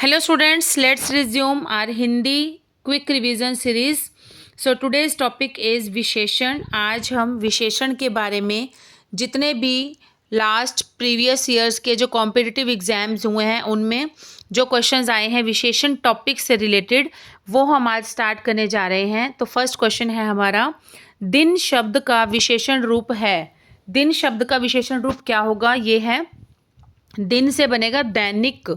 Hello students, let's resume our Hindi quick revision series. So today's topic is विशेषण. आज हम विशेषण के बारे में जितने भी लास्ट प्रीवियस ईयर्स के जो कॉम्पिटिटिव एग्जाम्स हुए हैं उनमें जो क्वेश्चंस आए हैं विशेषण टॉपिक से रिलेटेड वो हम आज स्टार्ट करने जा रहे हैं. तो फर्स्ट क्वेश्चन है हमारा, दिन शब्द का विशेषण रूप है. दिन शब्द का विशेषण रूप क्या होगा? ये है दिन से बनेगा दैनिक.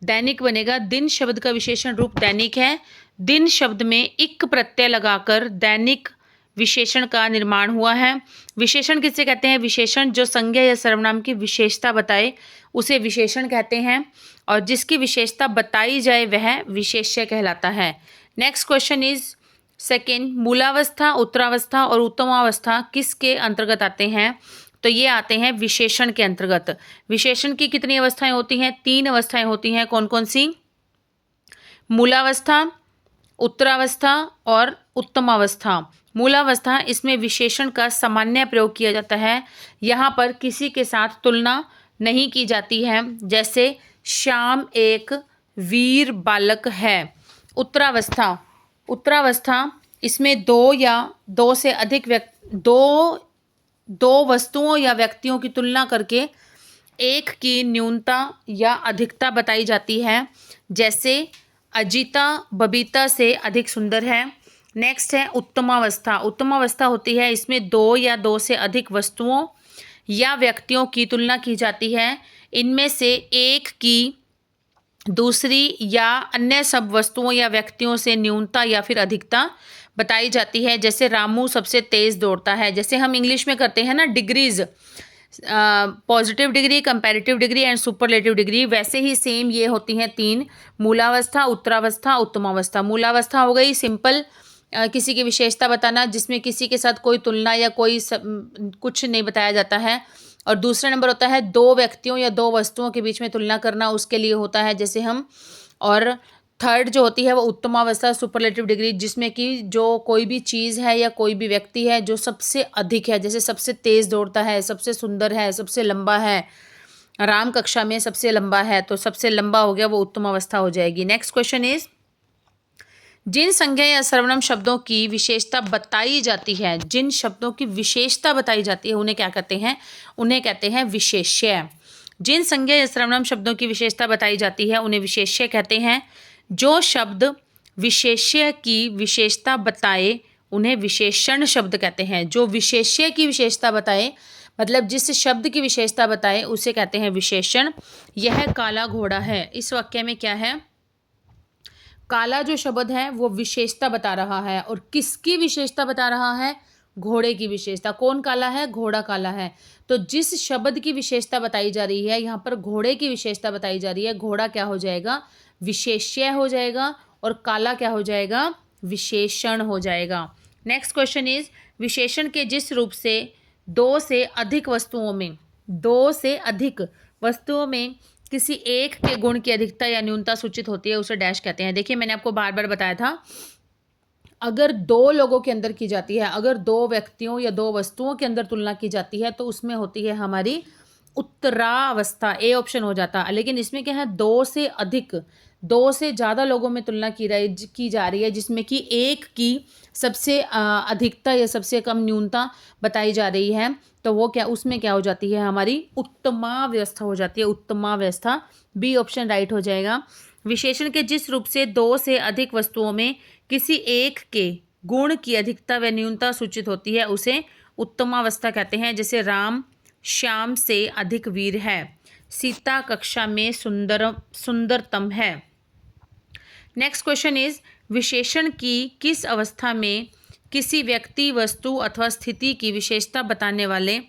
दैनिक बनेगा. दिन शब्द का विशेषण रूप दैनिक है. दिन शब्द में इक प्रत्यय लगाकर दैनिक विशेषण का निर्माण हुआ है. विशेषण किससे कहते हैं? विशेषण जो संज्ञा या सर्वनाम की विशेषता बताए उसे विशेषण कहते हैं और जिसकी विशेषता बताई जाए वह विशेष्य कहलाता है. नेक्स्ट क्वेश्चन इज सेकेंड, मूलावस्था, उत्तरावस्था और उत्तमावस्था किसके अंतर्गत आते हैं? तो ये आते हैं विशेषण के अंतर्गत. विशेषण की कितनी अवस्थाएं होती हैं? 3 अवस्थाएं होती हैं. कौन कौन सी? मूलावस्था, उत्तरावस्था और उत्तमावस्था. मूलावस्था, इसमें विशेषण का सामान्य प्रयोग किया जाता है. यहाँ पर किसी के साथ तुलना नहीं की जाती है. जैसे श्याम एक वीर बालक है. उत्तरावस्था, उत्तरावस्था इसमें दो वस्तुओं या व्यक्तियों की तुलना करके एक की न्यूनता या अधिकता बताई जाती है. जैसे अजीता बबीता से अधिक सुंदर है. नेक्स्ट है उत्तमावस्था. उत्तमावस्था होती है इसमें 2 या 2 से अधिक वस्तुओं या व्यक्तियों की तुलना की जाती है. इनमें से एक की दूसरी या अन्य सब वस्तुओं या व्यक्तियों से न्यूनता या फिर अधिकता बताई जाती है. जैसे रामू सबसे तेज़ दौड़ता है. जैसे हम इंग्लिश में करते हैं ना degrees, positive degree, comparative degree and superlative degree, वैसे ही सेम ये होती हैं 3, मूलावस्था, उत्तरावस्था, उत्तमावस्था. मूलावस्था हो गई सिंपल किसी की विशेषता बताना जिसमें किसी के साथ कोई तुलना या कोई कुछ नहीं बताया जाता है. और दूसरा नंबर होता है 2 व्यक्तियों या 2 वस्तुओं के बीच में तुलना करना, उसके लिए होता है जैसे हम. और थर्ड जो होती है वो उत्तमावस्था, सुपरलेटिव डिग्री, जिसमें कि जो कोई भी चीज़ है या कोई भी व्यक्ति है जो सबसे अधिक है. जैसे सबसे तेज़ दौड़ता है, सबसे सुंदर है, सबसे लंबा है, राम कक्षा में सबसे लंबा है, तो सबसे लंबा हो गया वो उत्तमावस्था हो जाएगी. नेक्स्ट क्वेश्चन इज, जिन संज्ञा या सर्वनाम शब्दों की विशेषता बताई जाती है, जिन शब्दों की विशेषता बताई जाती है उन्हें क्या कहते हैं? उन्हें कहते हैं विशेष्य. जिन संज्ञा या सर्वनाम शब्दों की विशेषता बताई जाती है उन्हें विशेष्य कहते हैं. जो शब्द विशेष्य की विशेषता बताए उन्हें विशेषण शब्द कहते हैं. जो विशेष्य की विशेषता बताए मतलब जिस शब्द की विशेषता बताए उसे कहते हैं विशेषण. यह काला घोड़ा है. इस वाक्य में क्या है? काला जो शब्द है वो विशेषता बता रहा है. और किसकी विशेषता बता रहा है? घोड़े की विशेषता. कौन काला है? घोड़ा काला है. तो जिस शब्द की विशेषता बताई जा रही है यहाँ पर घोड़े की विशेषता बताई जा रही है. घोड़ा क्या हो जाएगा? विशेष्य हो जाएगा. और काला क्या हो जाएगा? विशेषण हो जाएगा. नेक्स्ट क्वेश्चन इज, विशेषण के जिस रूप से 2 से अधिक वस्तुओं में किसी एक के गुण की अधिकता या न्यूनता सूचित होती है उसे डैश कहते हैं. देखिए मैंने आपको बार बार बताया था, अगर 2 लोगों के अंदर की जाती है, अगर 2 व्यक्तियों या 2 वस्तुओं के अंदर तुलना की जाती है तो उसमें होती है हमारी उत्तरावस्था. ए ऑप्शन हो जाता. लेकिन इसमें क्या है? 2 से अधिक, 2 से ज़्यादा लोगों में तुलना की जा रही है जिसमें कि एक की सबसे अधिकता या सबसे कम न्यूनता बताई जा रही है. तो वो क्या, उसमें क्या हो जाती है? हमारी उत्तमावस्था हो जाती है. उत्तमावस्था, बी ऑप्शन राइट हो जाएगा. विशेषण के जिस रूप से 2 से अधिक वस्तुओं में किसी एक के गुण की अधिकता व न्यूनता सूचित होती है उसे उत्तमावस्था कहते हैं. जैसे राम श्याम से अधिक वीर है. सीता कक्षा में सुंदरतम है. नेक्स्ट क्वेश्चन इज, विशेषण की किस अवस्था में किसी व्यक्ति, वस्तु अथवा स्थिति की विशेषता बताने वाले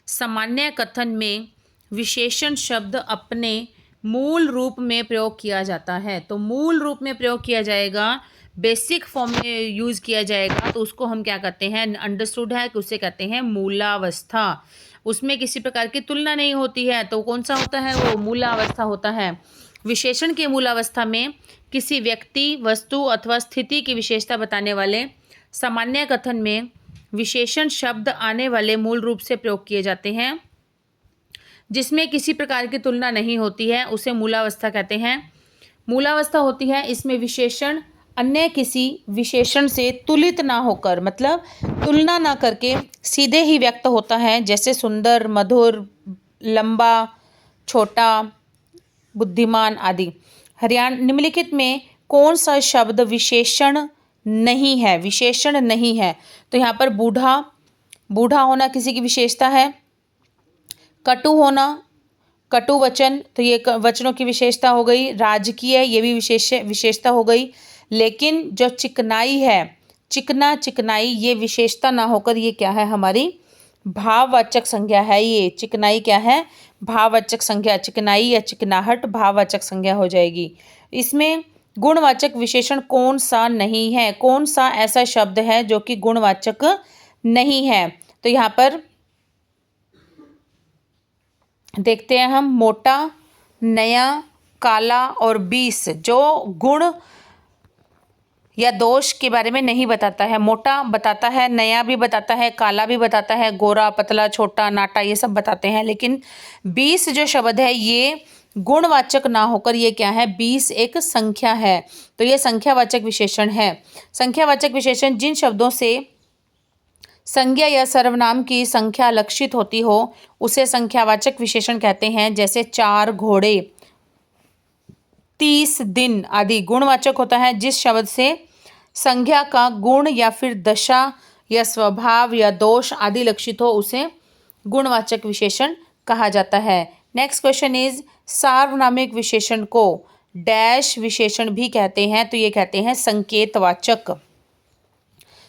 सामान्य कथन में विशेषण शब्द अपने मूल रूप में प्रयोग किया जाता है? तो मूल रूप में प्रयोग किया जाएगा, बेसिक फॉर्म में यूज़ किया जाएगा तो उसको हम क्या कहते हैं? अंडरस्टूड है कि उसे कहते हैं मूलावस्था. उसमें किसी प्रकार की तुलना नहीं होती है तो कौन सा होता है? वो मूलावस्था होता है. विशेषण के मूलावस्था में किसी व्यक्ति, वस्तु अथवा स्थिति की विशेषता बताने वाले सामान्य कथन में विशेषण शब्द आने वाले मूल रूप से प्रयोग किए जाते हैं. जिसमें किसी प्रकार की तुलना नहीं होती है उसे मूलावस्था कहते हैं. मूलावस्था होती है, इसमें विशेषण अन्य किसी विशेषण से तुलित ना होकर, मतलब तुलना ना करके सीधे ही व्यक्त होता है, जैसे सुंदर, मधुर, लंबा, छोटा, बुद्धिमान आदि। हरियाणा निम्नलिखित में कौन सा शब्द विशेषण नहीं है? विशेषण नहीं है तो यहाँ पर बूढ़ा, बूढ़ा होना किसी की विशेषता है। कटु होना, कटु वचन, तो ये वचनों की विशेषता हो गई। राजकीय, ये भी विशेषता हो गई। लेकिन जो चिकनाई है, चिकना, चिकनाई, ये विशेषता ना होकर ये क्या है? हमारी भाववाचक संज्ञा है। ये चिकनाई क्या है? भाववाचक संज्ञा। चिकनाई या चिकनाहट भाववाचक संज्ञा हो जाएगी। इसमें गुणवाचक विशेषण कौन सा नहीं है? कौन सा ऐसा शब्द है जो कि गुणवाचक नहीं है? तो यहाँ पर देखते हैं हम, मोटा, नया, काला और 20 जो गुण या दोष के बारे में नहीं बताता है। मोटा बताता है, नया भी बताता है, काला भी बताता है, गोरा, पतला, छोटा, नाटा, ये सब बताते हैं। लेकिन 20 जो शब्द है ये गुणवाचक ना होकर ये क्या है? 20 एक संख्या है, तो ये संख्यावाचक विशेषण है। संख्यावाचक विशेषण जिन शब्दों से संज्ञा या सर्वनाम की संख्या लक्षित होती हो उसे संख्यावाचक विशेषण कहते हैं। जैसे 4 घोड़े, 30 दिन आदि। गुणवाचक होता है जिस शब्द से संज्ञा का गुण या फिर दशा या स्वभाव या दोष आदि लक्षित हो उसे गुणवाचक विशेषण कहा जाता है। नेक्स्ट क्वेश्चन इज, सार्वनामिक विशेषण को डैश विशेषण भी कहते हैं, तो ये कहते हैं संकेतवाचक।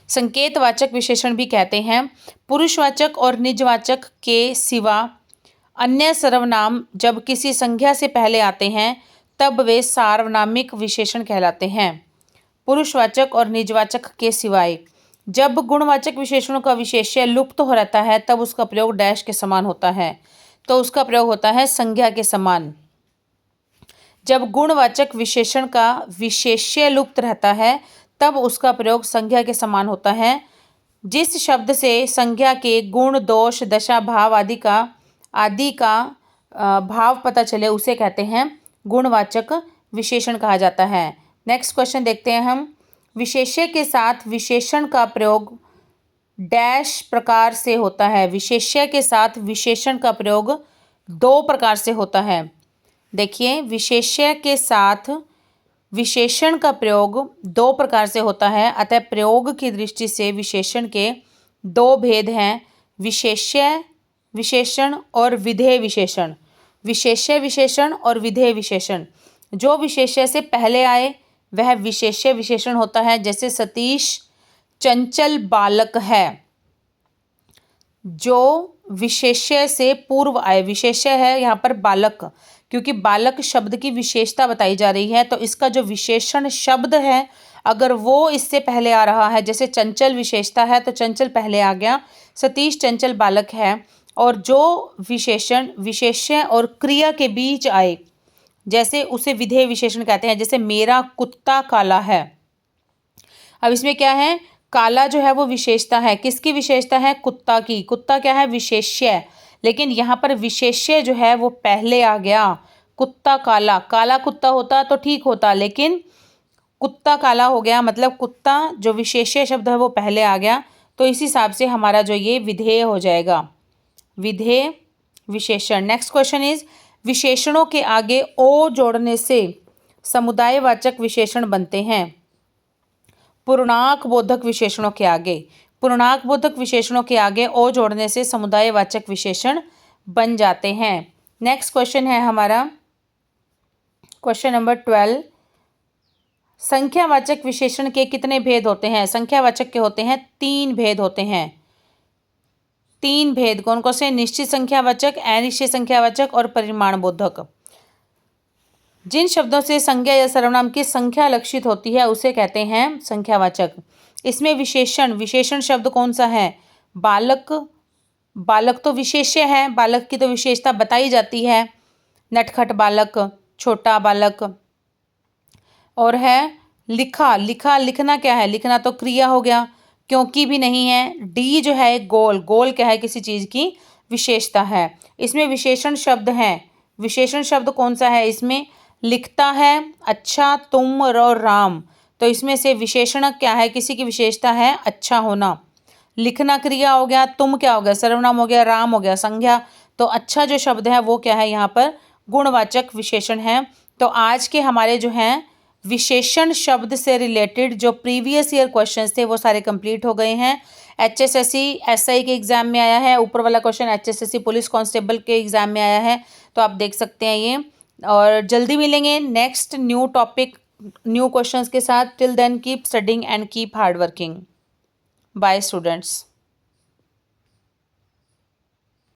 संकेतवाचक विशेषण भी कहते हैं। पुरुषवाचक और निजवाचक के सिवा अन्य सर्वनाम जब किसी संज्ञा से पहले आते हैं तब वे सार्वनामिक विशेषण कहलाते हैं। पुरुषवाचक और निजवाचक के सिवाय जब गुणवाचक विशेषणों का विशेष्य लुप्त हो रहता है तब उसका प्रयोग डैश के समान होता है, तो उसका प्रयोग होता है संज्ञा के समान। जब गुणवाचक विशेषण का विशेष्य लुप्त रहता है तब उसका प्रयोग संज्ञा के समान होता है। जिस शब्द से संज्ञा के गुण, दोष, दशा, भाव आदि का भाव पता चले उसे कहते हैं गुणवाचक विशेषण कहा जाता है। नेक्स्ट क्वेश्चन देखते हैं हम, विशेष्य के साथ विशेषण का प्रयोग डैश प्रकार से होता है। विशेष्य के साथ विशेषण का प्रयोग 2 प्रकार से होता है। देखिए, विशेष्य के साथ विशेषण का प्रयोग 2 प्रकार से होता है, अतः प्रयोग की दृष्टि से विशेषण के 2 भेद हैं, विशेष्य विशेषण और विधेय विशेषण। विशेष्य विशेषण और विधेय विशेषण। जो विशेष्य से पहले आए वह विशेष्य विशेषण होता है। जैसे सतीश चंचल बालक है। जो विशेष्य से पूर्व आए, विशेष्य है यहाँ पर बालक, क्योंकि बालक शब्द की विशेषता बताई जा रही है, तो इसका जो विशेषण शब्द है अगर वो इससे पहले आ रहा है, जैसे चंचल विशेषता है तो चंचल पहले आ गया, सतीश चंचल बालक है। और जो विशेषण विशेष्य और क्रिया के बीच आए जैसे उसे विधेय विशेषण कहते हैं। जैसे मेरा कुत्ता काला है। अब इसमें क्या है, काला जो है वो विशेषता है, किसकी विशेषता है? कुत्ता की। कुत्ता क्या है? विशेष्य। लेकिन यहाँ पर विशेष्य जो है वो पहले आ गया। कुत्ता काला, काला कुत्ता होता तो ठीक होता, लेकिन कुत्ता काला हो गया, मतलब कुत्ता जो विशेष्य शब्द है वो पहले आ गया, तो इस हिसाब से हमारा जो ये विधेय हो जाएगा, विधेय विशेषण। नेक्स्ट क्वेश्चन इज, विशेषणों के आगे ओ जोड़ने से समुदायवाचक विशेषण बनते हैं। पूर्णांक बोधक विशेषणों के आगे, पूर्णांक बोधक विशेषणों के आगे ओ जोड़ने से समुदायवाचक विशेषण बन जाते हैं। नेक्स्ट क्वेश्चन है हमारा क्वेश्चन नंबर 12, संख्यावाचक विशेषण के कितने भेद होते हैं? संख्यावाचक के होते हैं 3 भेद होते हैं। 3 भेद कौन कौन से? निश्चित संख्यावाचक, अनिश्चित संख्यावाचक और परिमाण बोधक। जिन शब्दों से संज्ञा या सर्वनाम की संख्या लक्षित होती है उसे कहते हैं संख्यावाचक। इसमें विशेषण शब्द कौन सा है? बालक। बालक तो विशेष्य है, बालक की तो विशेषता बताई जाती है, नटखट बालक, छोटा बालक। और है लिखा। लिखना क्या है? लिखना तो क्रिया हो गया, क्योंकि भी नहीं है। डी जो है गोल, गोल क्या है? किसी चीज़ की विशेषता है। इसमें विशेषण शब्द हैं। विशेषण शब्द कौन सा है? इसमें लिखता है, अच्छा, तुम और राम। तो इसमें से विशेषण क्या है, किसी की विशेषता है अच्छा होना। लिखना क्रिया हो गया, तुम क्या हो गया, सर्वनाम हो गया, राम हो गया संज्ञा। तो अच्छा जो शब्द है वो क्या है, यहाँ पर गुणवाचक विशेषण है। तो आज के हमारे जो हैं विशेषण शब्द से रिलेटेड जो प्रीवियस ईयर क्वेश्चंस थे वो सारे कंप्लीट हो गए हैं। HSSC SI के एग्जाम में आया है, ऊपर वाला क्वेश्चन HSSC पुलिस कांस्टेबल के एग्जाम में आया है, तो आप देख सकते हैं ये। और जल्दी मिलेंगे next new topic new questions के साथ। Till then keep studying and keep hard working. Bye students.